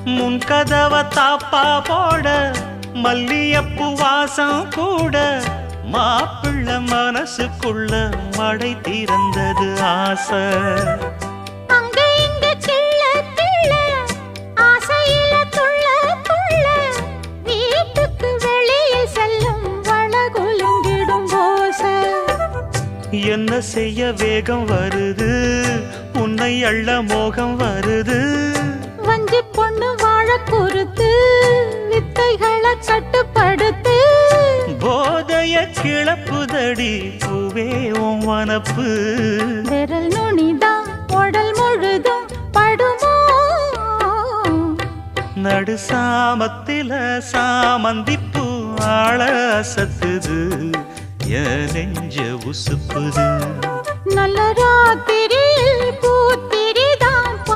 முன் கதவ தாப்பா போட மல்லியப்பு வாசம் கூட மாப்பிள்ள மனசுக்குள்ள மடை திறந்தது ஆசை. என்ன செய்ய வேகம் வருது உன்னை அள்ள மோகம் வருது. வஞ்சி பொண்ணு வாழ குறுத்து வித்தைகளை கட்டுப்படுத்து. போதைய கிளப்புதடி பூவே உன் வனப்பு. விரல் நுனிதான் உடல் முழுதும் படுமோ. நடு சாமத்தில சாமந்திப்பூ ஆள அசத்துது என் நெஞ்ச உசுப்புது. நல்ல ராத்திரியில் பூத்தி